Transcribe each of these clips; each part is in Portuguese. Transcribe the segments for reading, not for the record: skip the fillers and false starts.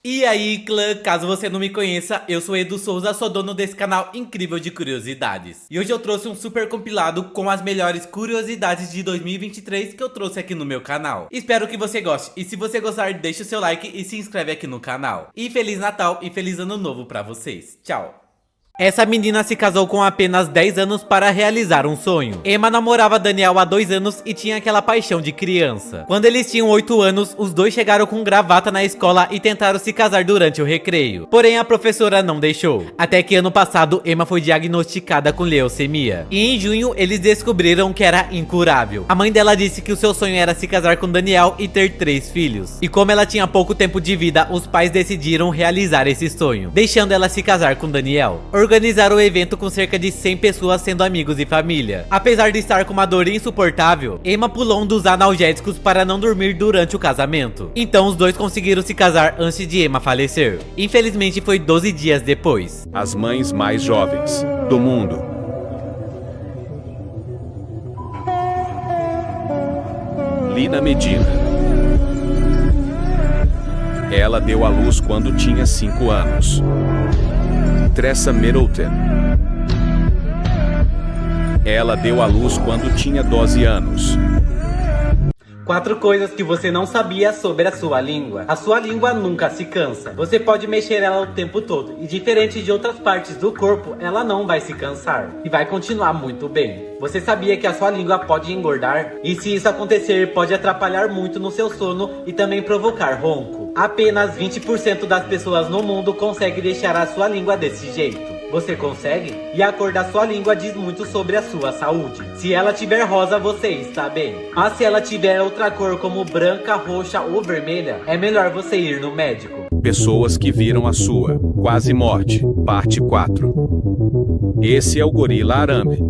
E aí, clã, caso você não me conheça, eu sou Edu Souza, sou dono desse canal incrível de curiosidades. E hoje eu trouxe um super compilado com as melhores curiosidades de 2023 que eu trouxe aqui no meu canal. Espero que você goste, e se você gostar, deixa o seu like e se inscreve aqui no canal. E Feliz Natal e Feliz Ano Novo pra vocês. Tchau! Essa menina se casou com apenas 10 anos para realizar um sonho. Emma namorava Daniel há 2 anos e tinha aquela paixão de criança. Quando eles tinham 8 anos, os dois chegaram com gravata na escola e tentaram se casar durante o recreio. Porém, a professora não deixou. Até que ano passado, Emma foi diagnosticada com leucemia. E em junho, eles descobriram que era incurável. A mãe dela disse que o seu sonho era se casar com Daniel e ter 3 filhos. E como ela tinha pouco tempo de vida, os pais decidiram realizar esse sonho, deixando ela se casar com Daniel. Organizaram o evento com cerca de 100 pessoas sendo amigos e família. Apesar de estar com uma dor insuportável, Emma pulou um dos analgésicos para não dormir durante o casamento. Então os dois conseguiram se casar antes de Emma falecer. Infelizmente foi 12 dias depois. As mães mais jovens do mundo. Lina Medina. Ela deu à luz quando tinha 5 anos. Tressa Middleton. Ela deu à luz quando tinha 12 anos. 4 coisas que você não sabia sobre a sua língua. A sua língua nunca se cansa. Você pode mexer ela o tempo todo. E diferente de outras partes do corpo, ela não vai se cansar. E vai continuar muito bem. Você sabia que a sua língua pode engordar? E se isso acontecer, pode atrapalhar muito no seu sono e também provocar ronco. Apenas 20% das pessoas no mundo conseguem deixar a sua língua desse jeito. Você consegue? E a cor da sua língua diz muito sobre a sua saúde. Se ela tiver rosa, você está bem. Mas se ela tiver outra cor como branca, roxa ou vermelha, é melhor você ir no médico. Pessoas que viram a sua quase morte, parte 4. Esse é o gorila Arambe.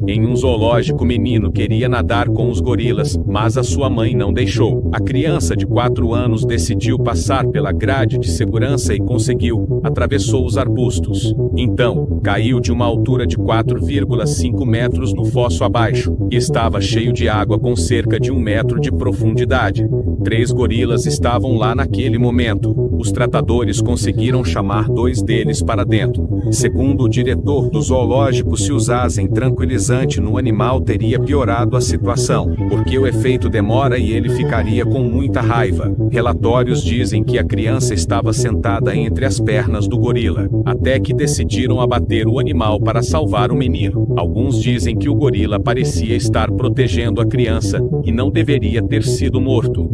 Em um zoológico, o menino queria nadar com os gorilas, mas a sua mãe não deixou. A criança de 4 anos decidiu passar pela grade de segurança e conseguiu. Atravessou os arbustos. Então, caiu de uma altura de 4,5 metros no fosso abaixo. Estava cheio de água com cerca de 1 metro de profundidade. 3 gorilas estavam lá naquele momento. Os tratadores conseguiram chamar 2 deles para dentro. Segundo o diretor do zoológico, se usassem tranquilizante no animal teria piorado a situação, porque o efeito demora e ele ficaria com muita raiva. Relatórios dizem que a criança estava sentada entre as pernas do gorila, até que decidiram abater o animal para salvar o menino. Alguns dizem que o gorila parecia estar protegendo a criança e não deveria ter sido morto.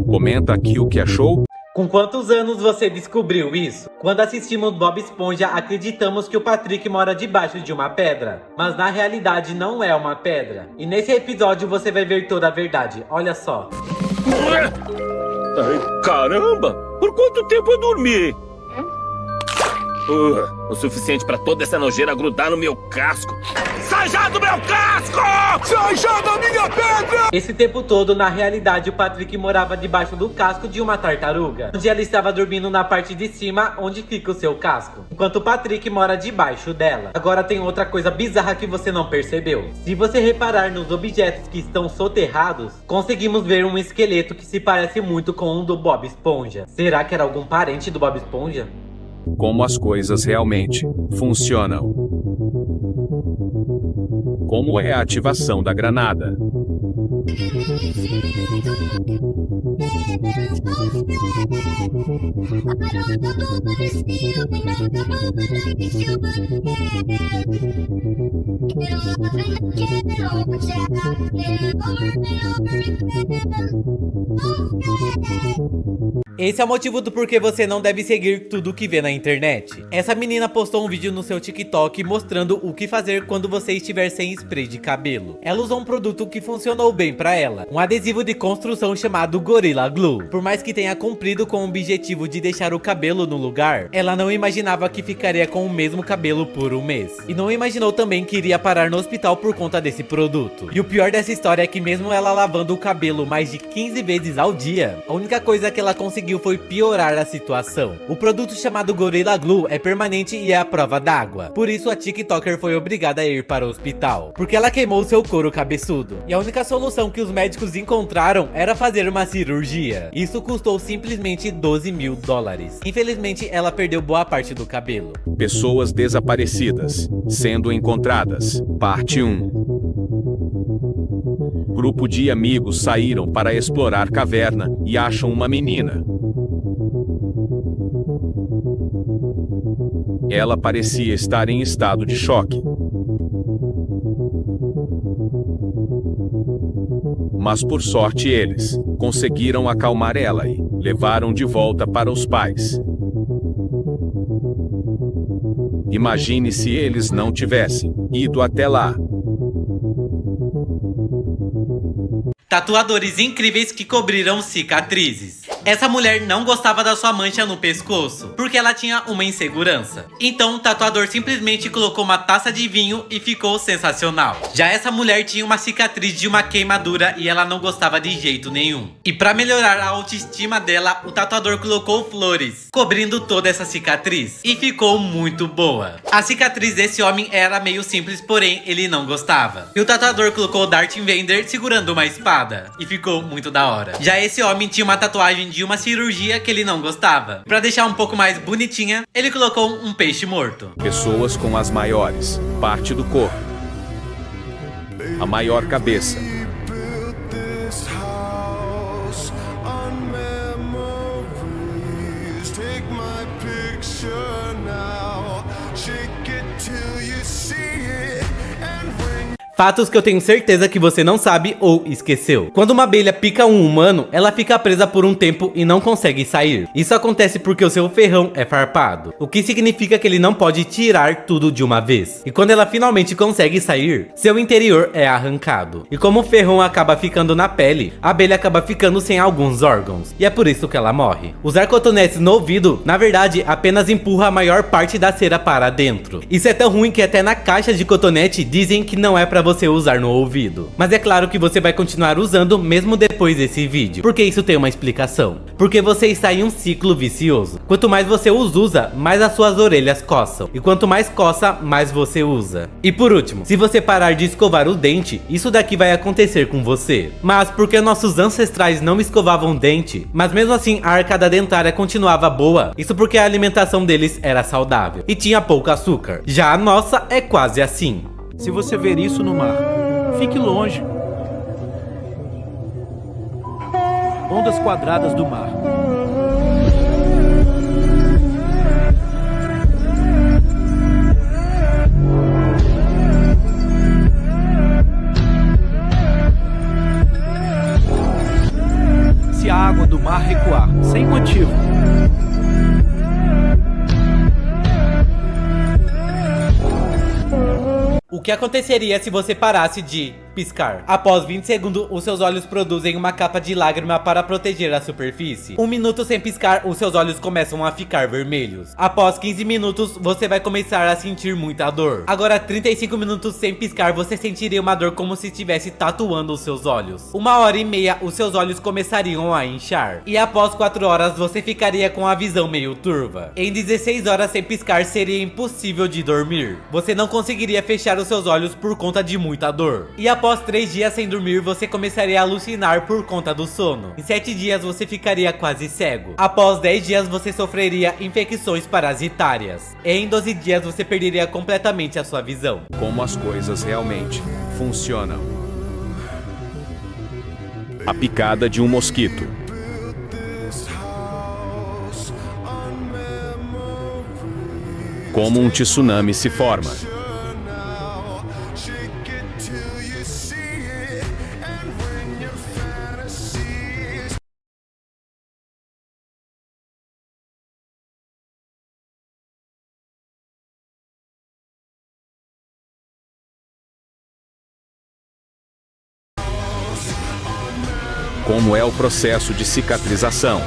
Comenta aqui o que achou. Com quantos anos você descobriu isso? Quando assistimos Bob Esponja, acreditamos que o Patrick mora debaixo de uma pedra. Mas na realidade não é uma pedra. E nesse episódio você vai ver toda a verdade. Olha só. Ai, caramba! Por quanto tempo eu dormi? O suficiente pra toda essa nojeira grudar no meu casco. Sai já do meu casco! Sai já da minha pedra! Esse tempo todo, na realidade, o Patrick morava debaixo do casco de uma tartaruga, onde ela estava dormindo na parte de cima, onde fica o seu casco, enquanto o Patrick mora debaixo dela. Agora tem outra coisa bizarra que você não percebeu. Se você reparar nos objetos que estão soterrados, conseguimos ver um esqueleto que se parece muito com um do Bob Esponja. Será que era algum parente do Bob Esponja? Como as coisas realmente funcionam. Como é a ativação da granada? Esse é o motivo do porquê você não deve seguir tudo que vê na internet. Essa menina postou um vídeo no seu TikTok mostrando o que fazer quando você estiver sem spray de cabelo. Ela usou um produto que funcionou bem pra ela, um adesivo de construção chamado Gorilla Glue. Por mais que tenha cumprido com o objetivo de deixar o cabelo no lugar, ela não imaginava que ficaria com o mesmo cabelo por um mês. E não imaginou também que iria parar no hospital por conta desse produto. E o pior dessa história é que mesmo ela lavando o cabelo mais de 15 vezes ao dia, a única coisa que ela conseguiu foi piorar a situação. O produto chamado Gorilla Glue é permanente e é à prova d'água. Por isso a TikToker foi obrigada a ir para o hospital, porque ela queimou seu couro cabeçudo. E a única solução que os médicos encontraram era fazer uma cirurgia. Isso custou simplesmente 12 $14 mil. Infelizmente, ela perdeu boa parte do cabelo. Pessoas desaparecidas, sendo encontradas. Parte 1. Grupo de amigos saíram para explorar caverna e acham uma menina. Ela parecia estar em estado de choque. Mas por sorte eles conseguiram acalmar ela e levaram de volta para os pais. Imagine se eles não tivessem ido até lá. Tatuadores incríveis que cobriram cicatrizes. Essa mulher não gostava da sua mancha no pescoço, porque ela tinha uma insegurança. Então o tatuador simplesmente colocou uma taça de vinho e ficou sensacional. Já essa mulher tinha uma cicatriz de uma queimadura e ela não gostava de jeito nenhum. E para melhorar a autoestima dela, o tatuador colocou flores, cobrindo toda essa cicatriz. E ficou muito boa. A cicatriz desse homem era meio simples, porém ele não gostava. E o tatuador colocou Darth Vader segurando uma espada. E ficou muito da hora. Já esse homem tinha uma tatuagem de uma cirurgia que ele não gostava. Pra deixar um pouco mais bonitinha, ele colocou um peixe morto. Pessoas com as maiores parte do corpo. A maior cabeça. Fatos que eu tenho certeza que você não sabe ou esqueceu. Quando uma abelha pica um humano, ela fica presa por um tempo e não consegue sair. Isso acontece porque o seu ferrão é farpado, o que significa que ele não pode tirar tudo de uma vez. E quando ela finalmente consegue sair, seu interior é arrancado. E como o ferrão acaba ficando na pele, a abelha acaba ficando sem alguns órgãos. E é por isso que ela morre. Usar cotonetes no ouvido, na verdade, apenas empurra a maior parte da cera para dentro. Isso é tão ruim que até na caixa de cotonete dizem que não é pra você usar no ouvido. Mas é claro que você vai continuar usando mesmo depois desse vídeo, porque isso tem uma explicação. Porque você está em um ciclo vicioso. Quanto mais você os usa, mais as suas orelhas coçam. E quanto mais coça, mais você usa. E por último, se você parar de escovar o dente, isso daqui vai acontecer com você. Mas porque nossos ancestrais não escovavam dente, mas mesmo assim a arcada dentária continuava boa, isso porque a alimentação deles era saudável e tinha pouco açúcar. Já a nossa é quase assim. Se você ver isso no mar, fique longe. Ondas quadradas do mar. Se a água do mar recuar, sem motivo. O que aconteceria se você parasse de piscar? Após 20 segundos, os seus olhos produzem uma capa de lágrima para proteger a superfície. 1 minuto sem piscar, os seus olhos começam a ficar vermelhos. Após 15 minutos, você vai começar a sentir muita dor. Agora, 35 minutos sem piscar, você sentiria uma dor como se estivesse tatuando os seus olhos. 1h30, os seus olhos começariam a inchar. E após 4 horas, você ficaria com a visão meio turva. Em 16 horas sem piscar, seria impossível de dormir. Você não conseguiria fechar os seus olhos por conta de muita dor. E após 3 dias sem dormir, você começaria a alucinar por conta do sono. Em 7 dias, você ficaria quase cego. Após 10 dias, você sofreria infecções parasitárias. E em 12 dias, você perderia completamente a sua visão. Como as coisas realmente funcionam. A picada de um mosquito. Como um tsunami se forma. Como é o processo de cicatrização.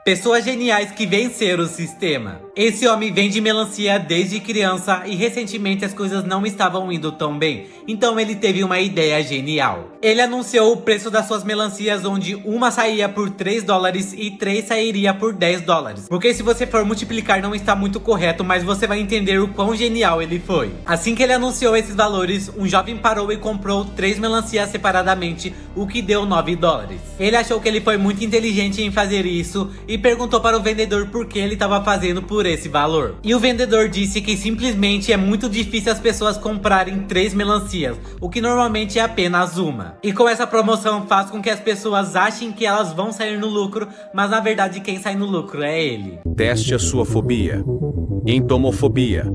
Pessoas geniais que venceram o sistema. Esse homem vende melancia desde criança e recentemente as coisas não estavam indo tão bem, então ele teve uma ideia genial. Ele anunciou o preço das suas melancias, onde uma saía por 3 dólares e 3 sairia por 10 dólares. Porque se você for multiplicar não está muito correto, mas você vai entender o quão genial ele foi. Assim que ele anunciou esses valores, um jovem parou e comprou 3 melancias separadamente, o que deu 9 dólares. Ele achou que ele foi muito inteligente em fazer isso e perguntou para o vendedor por que ele estava fazendo por esse valor. E o vendedor disse que simplesmente é muito difícil as pessoas comprarem 3 melancias, o que normalmente é apenas uma. E com essa promoção faz com que as pessoas achem que elas vão sair no lucro, mas na verdade quem sai no lucro é ele. Teste a sua fobia. Entomofobia.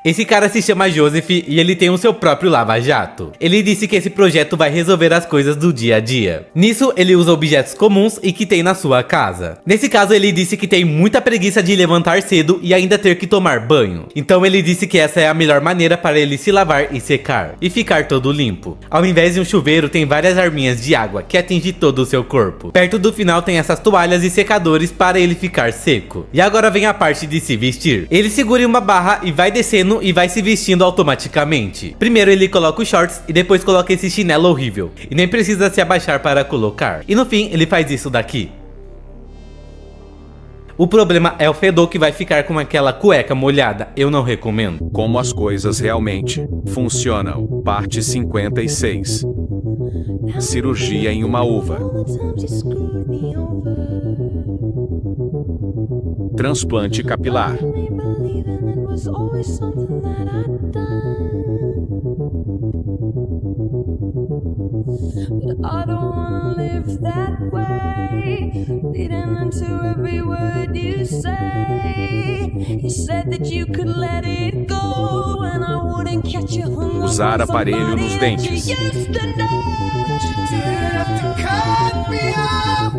Esse cara se chama Joseph e ele tem o seu próprio lava-jato. Ele disse que esse projeto vai resolver as coisas do dia a dia. Nisso, ele usa objetos comuns e que tem na sua casa. Nesse caso, ele disse que tem muita preguiça de levantar cedo e ainda ter que tomar banho. Então ele disse que essa é a melhor maneira para ele se lavar e secar, e ficar todo limpo. Ao invés de um chuveiro, tem várias arminhas de água que atinge todo o seu corpo. Perto do final tem essas toalhas e secadores para ele ficar seco. E agora vem a parte de se vestir. Ele segura em uma barra e vai descendo e vai se vestindo automaticamente. Primeiro ele coloca os shorts e depois coloca esse chinelo horrível. E nem precisa se abaixar para colocar. E no fim ele faz isso daqui. O problema é o fedor que vai ficar com aquela cueca molhada. Eu não recomendo. Como as coisas realmente funcionam. Parte 56. Cirurgia em uma uva. Transplante capilar. I don't wanna live that way, leading into every word you say. You said that you could let it go, and I wouldn't catch you hung up Usar on aparelho nos somebody dentes. that you used to know. You didn't have to cut me off,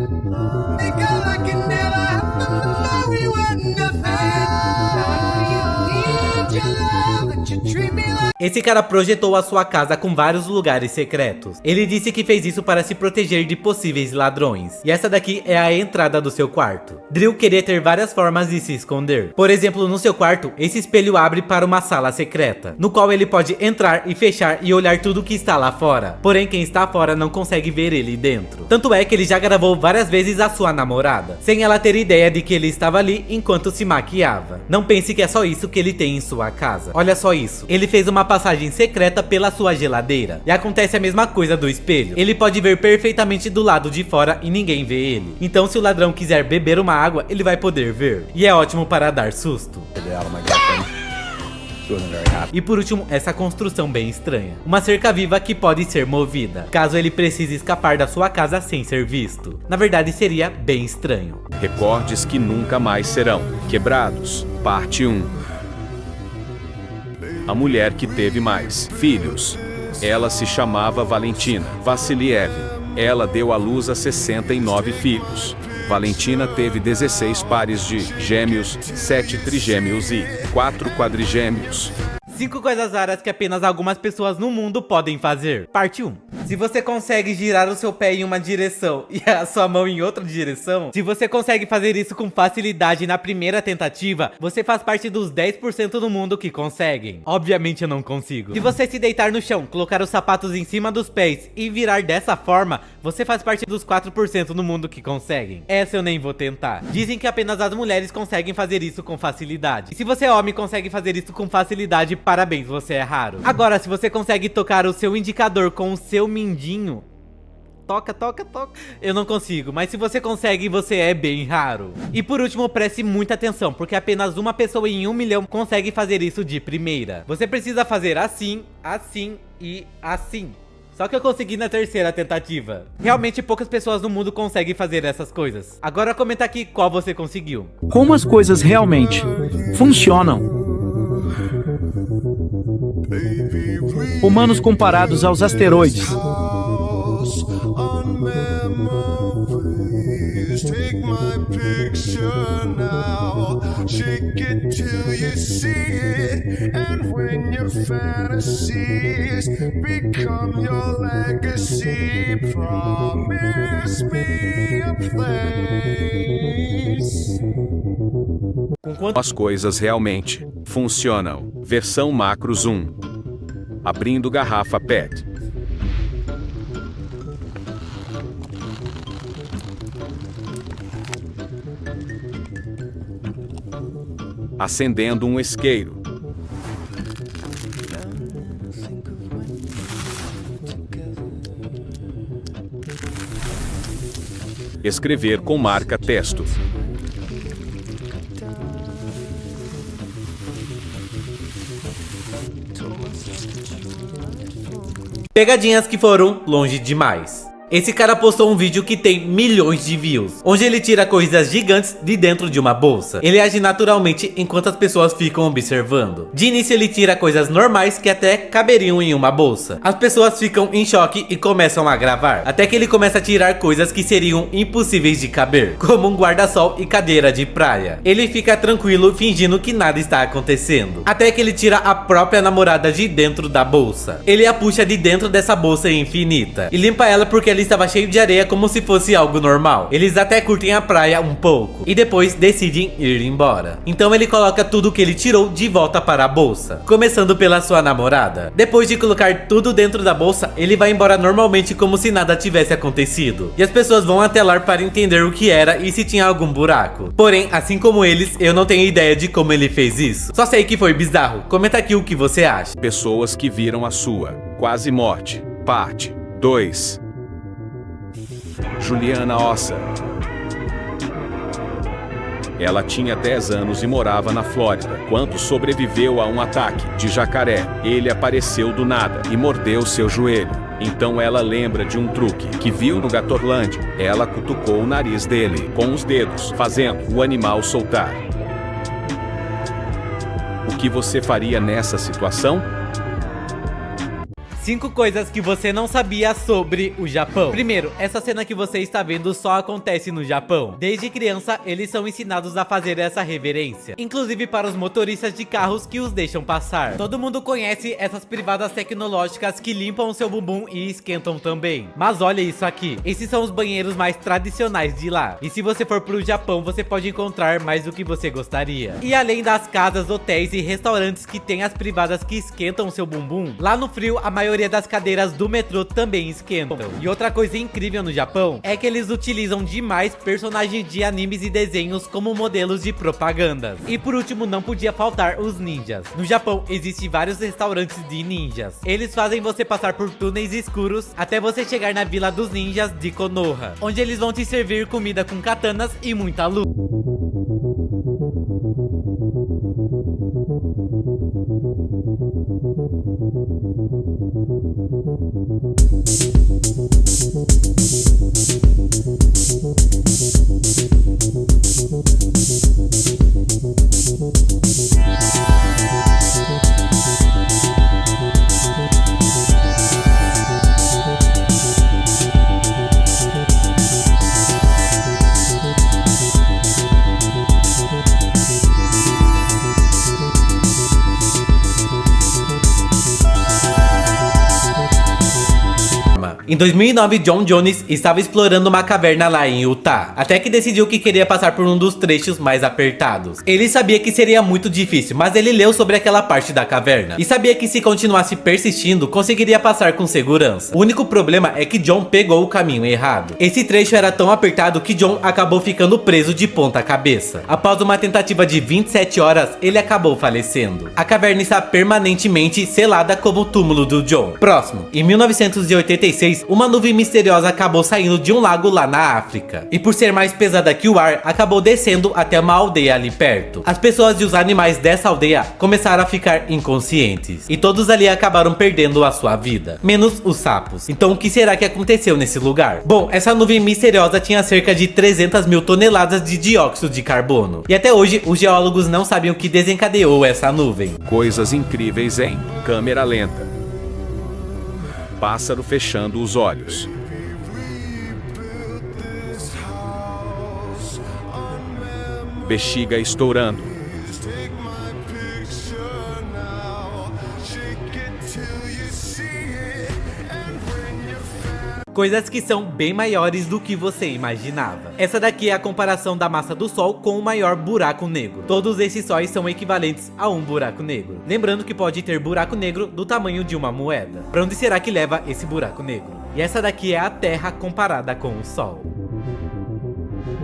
because I can never have to love you enough. I need your love, but you treat me like Esse cara projetou a sua casa com vários lugares secretos. Ele disse que fez isso para se proteger de possíveis ladrões. E essa daqui é a entrada do seu quarto. Drew queria ter várias formas de se esconder. Por exemplo, no seu quarto, esse espelho abre para uma sala secreta, no qual ele pode entrar e fechar e olhar tudo que está lá fora. Porém, quem está fora não consegue ver ele dentro. Tanto é que ele já gravou várias vezes a sua namorada, sem ela ter ideia de que ele estava ali enquanto se maquiava. Não pense que é só isso que ele tem em sua casa. Olha só isso. Ele fez uma passagem secreta pela sua geladeira. E acontece a mesma coisa do espelho. Ele pode ver perfeitamente do lado de fora e ninguém vê ele. Então se o ladrão quiser beber uma água, ele vai poder ver. E é ótimo para dar susto. E por último, essa construção bem estranha. Uma cerca viva que pode ser movida, caso ele precise escapar da sua casa sem ser visto. Na verdade, seria bem estranho. Recordes que nunca mais serão quebrados. Parte 1. A mulher que teve mais filhos. Ela se chamava Valentina Vassiliev. Ela deu à luz a 69 filhos. Valentina teve 16 pares de gêmeos, 7 trigêmeos e 4 quadrigêmeos. 5 coisas raras que apenas algumas pessoas no mundo podem fazer. Parte 1. Se você consegue girar o seu pé em uma direção e a sua mão em outra direção, se você consegue fazer isso com facilidade na primeira tentativa, você faz parte dos 10% do mundo que conseguem. Obviamente eu não consigo. Se você se deitar no chão, colocar os sapatos em cima dos pés e virar dessa forma, você faz parte dos 4% do mundo que conseguem. Essa eu nem vou tentar. Dizem que apenas as mulheres conseguem fazer isso com facilidade. E se você é homem e consegue fazer isso com facilidade, parabéns, você é raro. Agora, se você consegue tocar o seu indicador com o seu mindinho, toca. Eu não consigo, mas se você consegue, você é bem raro. E por último, preste muita atenção, porque apenas uma pessoa em 1 milhão consegue fazer isso de primeira. Você precisa fazer assim, assim e assim. Só que eu consegui na terceira tentativa. Realmente poucas pessoas no mundo conseguem fazer essas coisas. Agora comenta aqui qual você conseguiu. Como as coisas realmente funcionam. baby, please. Humanos comparados aos asteroides. Take my picture now, shake it till you see it, and when your fantasies become your legacy, promise me a place. As coisas realmente funcionam. Versão Macros 1. Abrindo garrafa PET. Acendendo um isqueiro. Escrever com marca texto. Pegadinhas que foram longe demais. Esse cara postou um vídeo que tem milhões de views, onde ele tira coisas gigantes de dentro de uma bolsa. Ele age naturalmente enquanto as pessoas ficam observando. De início ele tira coisas normais que até caberiam em uma bolsa. As pessoas ficam em choque e começam a gravar, até que ele começa a tirar coisas que seriam impossíveis de caber, como um guarda-sol e cadeira de praia. Ele fica tranquilo fingindo que nada está acontecendo, até que ele tira a própria namorada de dentro da bolsa. Ele a puxa de dentro dessa bolsa infinita e limpa ela porque ela estava cheio de areia como se fosse algo normal. Eles até curtem a praia um pouco e depois decidem ir embora. Então ele coloca tudo que ele tirou de volta para a bolsa, começando pela sua namorada. Depois de colocar tudo dentro da bolsa, ele vai embora normalmente como se nada tivesse acontecido. E as pessoas vão até lá para entender o que era e se tinha algum buraco. Porém, assim como eles, eu não tenho ideia de como ele fez isso. Só sei que foi bizarro. Comenta aqui o que você acha. Pessoas que viram a sua quase morte. Parte 2. Juliana Ossa. Ela tinha 10 anos e morava na Flórida, quando sobreviveu a um ataque de jacaré. Ele apareceu do nada e mordeu seu joelho. Então ela lembra de um truque que viu no Gatorland. Ela cutucou o nariz dele com os dedos, fazendo o animal soltar. O que você faria nessa situação? 5 coisas que você não sabia sobre o Japão. Primeiro, essa cena que você está vendo só acontece no Japão. Desde criança, eles são ensinados a fazer essa reverência, inclusive para os motoristas de carros que os deixam passar. Todo mundo conhece essas privadas tecnológicas que limpam o seu bumbum e esquentam também. Mas olha isso aqui. Esses são os banheiros mais tradicionais de lá. E se você for pro Japão, você pode encontrar mais do que você gostaria. E além das casas, hotéis e restaurantes que tem as privadas que esquentam o seu bumbum, lá no frio, a maioria das cadeiras do metrô também esquentam. E outra coisa incrível no Japão é que eles utilizam demais personagens de animes e desenhos como modelos de propagandas. E por último, não podia faltar os ninjas. No Japão existem vários restaurantes de ninjas. Eles fazem você passar por túneis escuros até você chegar na vila dos ninjas de Konoha, onde eles vão te servir comida com katanas e muita luz. Em 2009, John Jones estava explorando uma caverna lá em Utah, até que decidiu que queria passar por um dos trechos mais apertados. Ele sabia que seria muito difícil, mas ele leu sobre aquela parte da caverna e sabia que se continuasse persistindo, conseguiria passar com segurança. O único problema é que John pegou o caminho errado. Esse trecho era tão apertado que John acabou ficando preso de ponta cabeça. Após uma tentativa de 27 horas, ele acabou falecendo. A caverna está permanentemente selada como o túmulo do John. Próximo, em 1986, uma nuvem misteriosa acabou saindo de um lago lá na África. E por ser mais pesada que o ar, acabou descendo até uma aldeia ali perto. As pessoas e os animais dessa aldeia começaram a ficar inconscientes. E todos ali acabaram perdendo a sua vida. Menos os sapos. Então o que será que aconteceu nesse lugar? Bom, essa nuvem misteriosa tinha cerca de 300 mil toneladas de dióxido de carbono. E até hoje, os geólogos não sabem o que desencadeou essa nuvem. Coisas incríveis em câmera lenta. Pássaro fechando os olhos. Bexiga estourando. Take my picture now, shake it till you see it, and when you're Coisas que são bem maiores do que você imaginava. Essa daqui é a comparação da massa do Sol com o maior buraco negro. Todos esses sóis são equivalentes a um buraco negro. Lembrando que pode ter buraco negro do tamanho de uma moeda. Para onde será que leva esse buraco negro? E essa daqui é a Terra comparada com o Sol.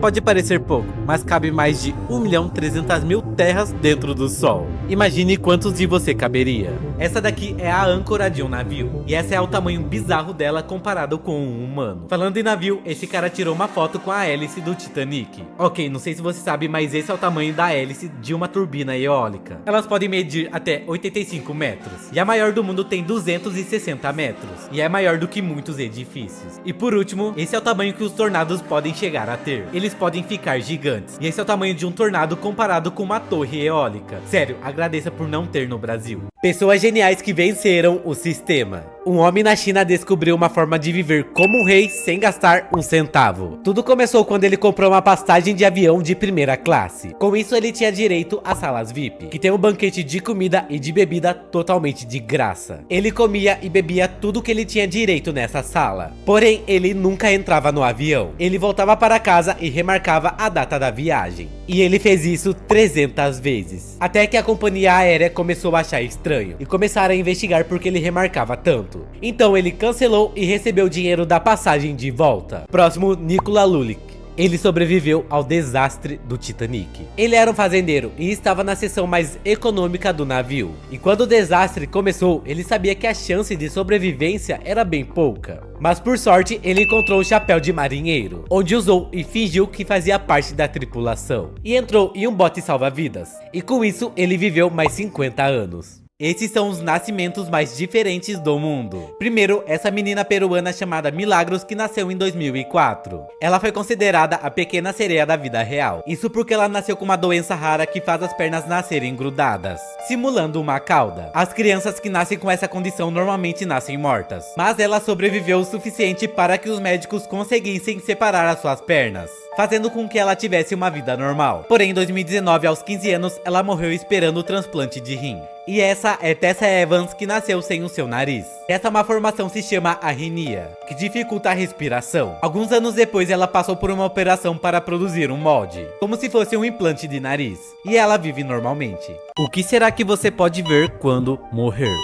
Pode parecer pouco, mas cabe mais de 1.300.000 terras dentro do Sol. Imagine quantos de você caberia. Essa daqui é a âncora de um navio, e essa é o tamanho bizarro dela comparado com um humano. Falando em navio, esse cara tirou uma foto com a hélice do Titanic. Ok, não sei se você sabe, mas esse é o tamanho da hélice de uma turbina eólica. Elas podem medir até 85 metros, e a maior do mundo tem 260 metros, e é maior do que muitos edifícios. E por último, esse é o tamanho que os tornados podem chegar a ter. Eles podem ficar gigantes, e esse é o tamanho de um tornado comparado com uma torre eólica. Sério, agradeça por não ter no Brasil. Pessoas geniais que venceram o sistema. Um homem na China descobriu uma forma de viver como um rei sem gastar um centavo. Tudo começou quando ele comprou uma passagem de avião de primeira classe. Com isso ele tinha direito às salas VIP, que tem um banquete de comida e de bebida totalmente de graça. Ele comia e bebia tudo que ele tinha direito nessa sala. Porém, ele nunca entrava no avião. Ele voltava para casa e remarcava a data da viagem. E ele fez isso 300 vezes. Até que a companhia aérea começou a achar estranho e começaram a investigar porque ele remarcava tanto. Então ele cancelou e recebeu o dinheiro da passagem de volta. Próximo, Nikola Lulic. Ele sobreviveu ao desastre do Titanic. Ele era um fazendeiro e estava na seção mais econômica do navio. E quando o desastre começou, ele sabia que a chance de sobrevivência era bem pouca. Mas por sorte, ele encontrou o chapéu de marinheiro, onde usou e fingiu que fazia parte da tripulação. E entrou em um bote salva-vidas. E com isso, ele viveu mais 50 anos. Esses são os nascimentos mais diferentes do mundo. Primeiro, essa menina peruana chamada Milagros, que nasceu em 2004. Ela foi considerada a pequena sereia da vida real. Isso porque ela nasceu com uma doença rara que faz as pernas nascerem grudadas, simulando uma cauda. As crianças que nascem com essa condição normalmente nascem mortas, mas ela sobreviveu o suficiente para que os médicos conseguissem separar as suas pernas, fazendo com que ela tivesse uma vida normal. Porém, em 2019, aos 15 anos, ela morreu esperando o transplante de rim. E essa é Tessa Evans, que nasceu sem o seu nariz. Essa malformação se chama arritmia, que dificulta a respiração. Alguns anos depois, ela passou por uma operação para produzir um molde, como se fosse um implante de nariz. E ela vive normalmente. O que será que você pode ver quando morrer?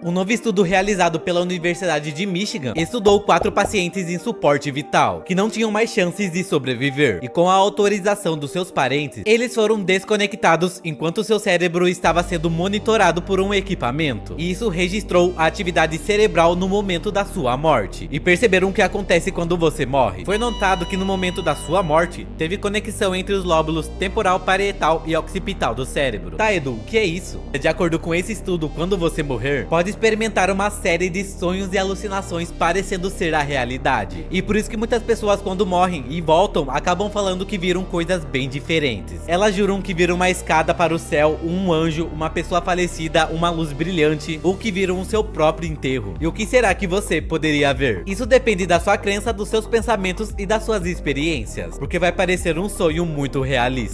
Um novo estudo realizado pela Universidade de Michigan estudou 4 pacientes em suporte vital, que não tinham mais chances de sobreviver, e com a autorização dos seus parentes, eles foram desconectados enquanto seu cérebro estava sendo monitorado por um equipamento, e isso registrou a atividade cerebral no momento da sua morte. E perceberam o que acontece quando você morre. Foi notado que no momento da sua morte, teve conexão entre os lóbulos temporal, parietal e occipital do cérebro. Tá, Edu, o que é isso? De acordo com esse estudo, quando você morrer, pode experimentar uma série de sonhos e alucinações parecendo ser a realidade. E por isso que muitas pessoas, quando morrem e voltam, acabam falando que viram coisas bem diferentes. Elas juram que viram uma escada para o céu, um anjo, uma pessoa falecida, uma luz brilhante, ou que viram o seu próprio enterro. E o que será que você poderia ver? Isso depende da sua crença, dos seus pensamentos e das suas experiências, porque vai parecer um sonho muito realista.